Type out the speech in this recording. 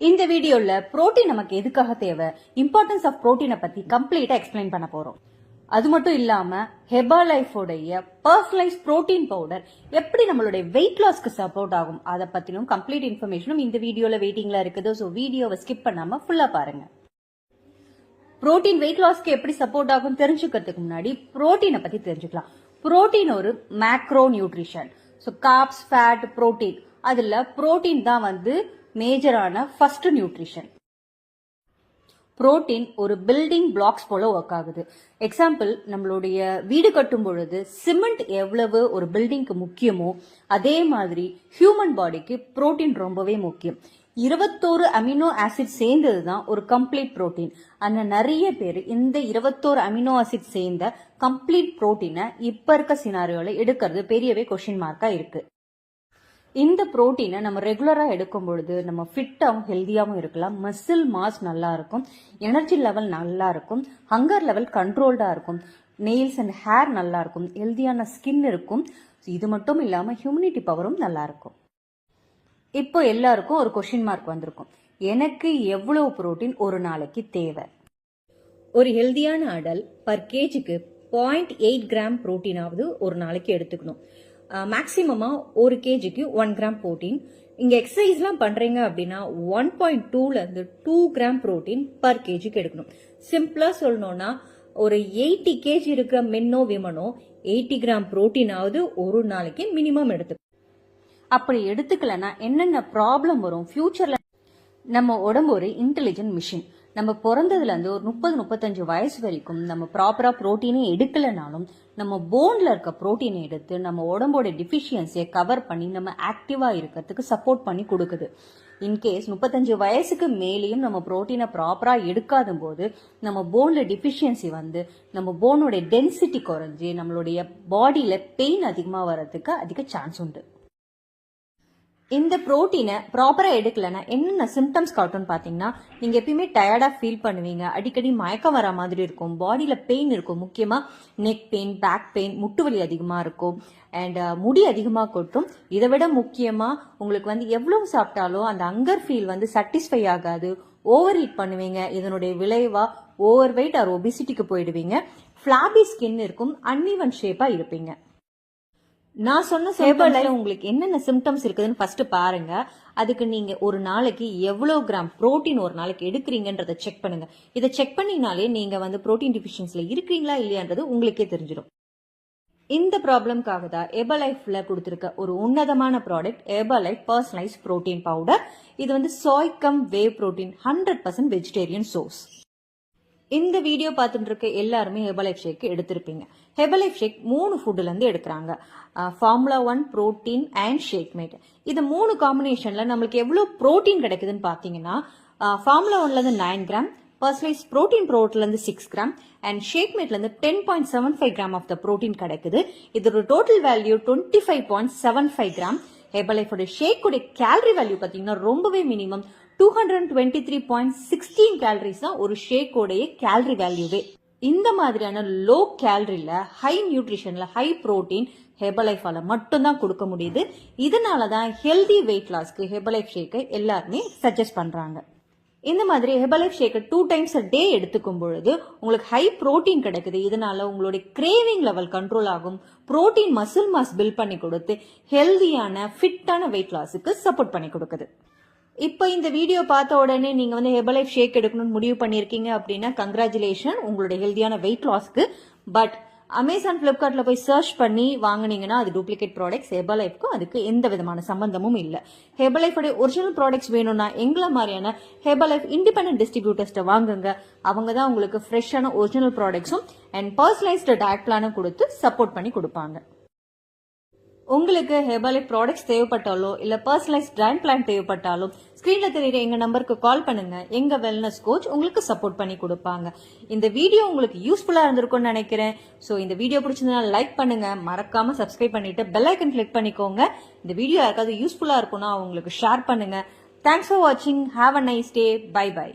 இந்த வீடியோல புரோட்டீன் நமக்கு எதுக்காக தேவை, இம்பார்ட்டன்ஸ் ஆஃப் புரோட்டீனை பத்தி கம்ப்ளீட்டா எக்ஸ்பிளைன் பண்ண போறோம். அது மட்டும் இல்லாம ஹெர்பலைஃப் உடைய பர்சனலைஸ் புரோட்டீன் பவுடர் எப்படி நம்மளுடைய வெயிட் லாஸ்க்கு சப்போர்ட் ஆகும் அதை பத்தினும் கம்ப்ளீட் இன்ஃபர்மேஷனும் இந்த வீடியோல வெயிட்டிங்ல இருக்குது. ஸோ வீடியோவை ஸ்கிப் பண்ணாம ஃபுல்லா பாருங்க. புரோட்டீன் வெயிட் லாஸ்க்கு எப்படி சப்போர்ட் ஆகும் தெரிஞ்சுக்கிறதுக்கு முன்னாடி புரோட்டீனை பத்தி தெரிஞ்சுக்கலாம். புரோட்டீன் ஒரு macro nutrition. So carbs, fat, protein, அதுல புரோட்டீன் தான் மேஜரான ஃபர்ஸ்ட் நியூட்ரிஷன். புரோட்டீன் ஒரு பில்டிங் பிளாக்ஸ் போல ஒர்க் ஆகுது. எக்ஸாம்பிள், நம்மளுடைய வீடு கட்டும் பொழுது சிமெண்ட் எவ்வளவு ஒரு பில்டிங்க்கு முக்கியமோ அதே மாதிரி ஹியூமன் பாடிக்கு புரோட்டீன் ரொம்பவே முக்கியம். 21 அமினோ ஆசிட் சேர்ந்ததுதான் ஒரு கம்ப்ளீட் புரோட்டீன். ஆனா நிறைய பேர் இந்த 21 அமினோ ஆசிட் சேர்ந்த கம்ப்ளீட் புரோட்டீனை இப்ப இருக்க சினாரியோல எடுக்கிறது பெரியவே கொஸ்டின் மார்க்கா இருக்கு. இந்த புரோட்டீனை நம்ம ரெகுலரா எடுக்கும் பொழுது நம்ம ஃபிட்டாகவும் ஹெல்த்தியாகவும் இருக்கலாம். மசில் மாஸ் நல்லா இருக்கும், எனர்ஜி லெவல் நல்லா இருக்கும், ஹங்கர் லெவல் கண்ட்ரோல்டா இருக்கும், நெயில்ஸ் அண்ட் ஹேர் நல்லா இருக்கும், ஹெல்த்தியான ஸ்கின் இருக்கும். இது மட்டும் இல்லாம ஹியூமினிட்டி பவரும் நல்லா இருக்கும். இப்போ எல்லாருக்கும் ஒரு கொஸ்டின் மார்க் வந்திருக்கும், எனக்கு எவ்வளவு புரோட்டீன் ஒரு நாளைக்கு தேவை? ஒரு ஹெல்த்தியான அடல் பர் கேஜிக்கு 0.8 கிராம் புரோட்டீனாவது ஒரு நாளைக்கு எடுத்துக்கணும். மேக்சிமமா ஒரு கேஜிக்கு 1 கிராம் புரோட்டீன். இங்க எக்ஸசைஸ்லாம் பண்றீங்க அப்படின்னா 1.2ல இருந்து 2 கிராம் புரோட்டீன் பர் கேஜிக்கு எடுக்கணும். சிம்பிளா சொல்லணும்னா ஒரு 80 கேஜி இருக்கிற மென்னோ விமனோ 80 கிராம் புரோட்டீனாவது ஒரு நாளைக்கு மினிமம் எடுத்துக்கணும். அப்படி எடுத்துக்கலன்னா என்னென்ன ப்ராப்ளம் வரும் ஃபியூச்சர்ல? நம்ம உடம்பு ஒரு இன்டெலிஜென்ட் மிஷின். நம்ம பிறந்ததுல இருந்து ஒரு 30-35 வயசு வரைக்கும் நம்ம ப்ராப்பரா புரோட்டீனே எடுக்கலனாலும் நம்ம போன்ல இருக்க புரோட்டீனை எடுத்து நம்ம உடம்போட டிஃபிஷியன்சியை கவர் பண்ணி நம்ம ஆக்டிவா இருக்கிறதுக்கு சப்போர்ட் பண்ணி கொடுக்குது. இன்கேஸ் 35 வயசுக்கு மேலேயும் நம்ம புரோட்டீனை ப்ராப்பரா எடுக்காத போது நம்ம போன்ல டிஃபிஷியன்சி நம்ம போனோட டென்சிட்டி குறைஞ்சி நம்மளுடைய பாடியில பெயின் அதிகமா வர்றதுக்கு அதிக சான்ஸ் உண்டு. இந்த புரோட்டீனை ப்ராப்பரா எடுக்கலன்னா என்னென்ன சிம்டம்ஸ் காட்டும்னு பாத்தீங்கன்னா, நீங்க எப்பயுமே டயர்டா ஃபீல் பண்ணுவீங்க, அடிக்கடி மயக்கம் வர மாதிரி இருக்கும், பாடியில பெயின் இருக்கும், முக்கியமா நெக் பெயின், பேக் பெயின், முட்டு வலி அதிகமா இருக்கும், அண்ட் முடி அதிகமா கொட்டும். இதை விட முக்கியமா உங்களுக்கு எவ்வளவு சாப்பிட்டாலும் அந்த ஹங்கர் ஃபீல் சாட்டிஸ்ஃபை ஆகாது, ஓவர் ஈட் பண்ணுவீங்க. இதனுடைய விளைவா ஓவர் வெயிட் ஆர் ஒபிசிட்டிக்கு போயிடுவீங்க. ஃபிளாபி ஸ்கின் இருக்கும், அன்இவன் ஷேப்பா இருப்பீங்க. நான் சொன்ன ஹெர்பலைஃப்ல உங்களுக்கு என்னென்ன சிம்டம்ஸ் இருக்குதுன்னு ஃபர்ஸ்ட் பாருங்க. அதுக்கு நீங்க ஒரு நாளைக்கு எவ்வளவு கிராம் புரோட்டீன் ஒரு நாளைக்கு எடுக்கிறீங்கன்றத செக் பண்ணுங்க. இதை செக் பண்ணினாலே நீங்க புரோட்டீன் டிஃபிஷியன்சில இருக்கீங்களா இல்லையான்றது உங்களுக்கே தெரிஞ்சிடும். இந்த ப்ராப்ளம்காக தான் ஹெர்பலைஃப்ல கொடுத்திருக்க ஒரு உன்னதமான product Herbalife personalise protein powder. இது soy cum whey protein, 100% vegetarian source. இந்த வீடியோ பார்த்துட்டு இருக்க எல்லாருமே ஹெர்பலைஃப் ஷேக் எடுத்திருப்பீங்க. ஹெர்பலைஃப் ஷேக் 3 ஃபுட்ல இருந்து எடுக்கிறாங்க. Formula 1, protein and Shake Mate. இது 3 காம்பினேஷன்ல நம்மளுக்கு எவ்வளவு புரோட்டீன் கிடைக்குதுன்னு பாத்தீங்கன்னா, ஃபார்முலா 1ல இருந்து 9 கிராம், பர்சனலைஸ் புரோட்டீன் பவுடர்ல இருந்து 6 கிராம் அண்ட் ஷேக் மேட்ல இருந்து 10.75 கிராம் ஆஃப் த புரோட்டீன் கிடைக்குது. இதோட டோட்டல் வேல்யூ 25.75 கிராம். ஹெர்பலைஃபோட ஷேக்கோட கேலரி வேல்யூ பாத்தீங்கன்னா ரொம்பவே மினிமம் 223.16 கேலரிஸ் தான் ஒரு ஷேக்கோடைய கேலரி வேல்யூவே. இந்த மாதிரியான லோ கேலரியில ஹை நியூட்ரிஷன்ல ஹை புரோட்டீன் ஹெர்பலைஃபால மட்டும்தான் கொடுக்க முடியுது. இதனாலதான் ஹெல்தி வெயிட் லாஸ்க்கு ஹெர்பலைஃப் ஷேக்கை எல்லாருமே சஜஸ்ட் பண்றாங்க. இந்த மாதிரி ஹெர்பலைஃப் ஷேக்கை 2 டைம்ஸ் a டே எடுத்துக்கும் பொழுது உங்களுக்கு ஹை புரோட்டீன் கிடைக்குது. இதனால உங்களுடைய கிரேவிங் லெவல் கண்ட்ரோல் ஆகும், புரோட்டீன் மசில் மாஸ் பில்ட் பண்ணி கொடுத்து ஹெல்தியான ஃபிட்டான வெயிட் லாஸுக்கு சப்போர்ட் பண்ணி கொடுக்குது. இப்போ இந்த வீடியோ பார்த்த உடனே நீங்க ஹெர்பலைஃப் ஷேக் எடுக்கணும்னு முடிவு பண்ணிருக்கீங்க அப்படின்னா கங்க்ராச்சுலேஷன் உங்களுடைய ஹெல்தியான வெயிட் லாஸ்க்கு. பட் அமேசான், பிளிப்கார்ட்ல போய் சர்ச் பண்ணி வாங்கினீங்கன்னா அது டூப்ளிகேட் ப்ராடக்ட்ஸ். ஹெர்பலைஃப்க்கும் அதுக்கு எந்த விதமான சம்பந்தமும் இல்லை. ஹெர்பலைஃபோட ஒரிஜினல் ப்ராடக்ட்ஸ் வேணும்னா எங்களை மாதிரியான ஹெர்பலைஃப் இண்டிபெண்டன்ட் டிஸ்ட்ரிபியூட்டர்ஸ்ட வாங்குங்க. அவங்க தான் உங்களுக்கு ஃப்ரெஷ்ஷான ஒரிஜினல் ப்ராடக்ட்ஸும் அண்ட் பர்சனலைஸ்டு டயட் பிளானும் கொடுத்து சப்போர்ட் பண்ணி கொடுப்பாங்க. உங்களுக்கு ஹெர்பலைஃப் ப்ராடக்ட்ஸ் தேவைப்பட்டாலோ இல்ல பர்சனலைஸ் டயட் பிளான் தேவைப்பட்டாலும் ஸ்கிரீன்ல தெரியுற எங்க நம்பருக்கு கால் பண்ணுங்க. எங்க வெல்னஸ் கோச் உங்களுக்கு சப்போர்ட் பண்ணி கொடுப்பாங்க. இந்த வீடியோ உங்களுக்கு யூஸ்ஃபுல்லா இருந்திருக்கும்னு நினைக்கிறேன். சோ இந்த வீடியோ பிடிச்சிருந்தா லைக் பண்ணுங்க, மறக்காம சப்ஸ்கிரைப் பண்ணிட்டு பெல் ஐக்கன் கிளிக் பண்ணிக்கோங்க. இந்த வீடியோ யாருக்காவது யூஸ்ஃபுல்லா இருக்கும்னா உங்களுக்கு ஷேர் பண்ணுங்க. தேங்க்ஸ் ஃபார் வாட்சிங். Have a nice day. Bye by.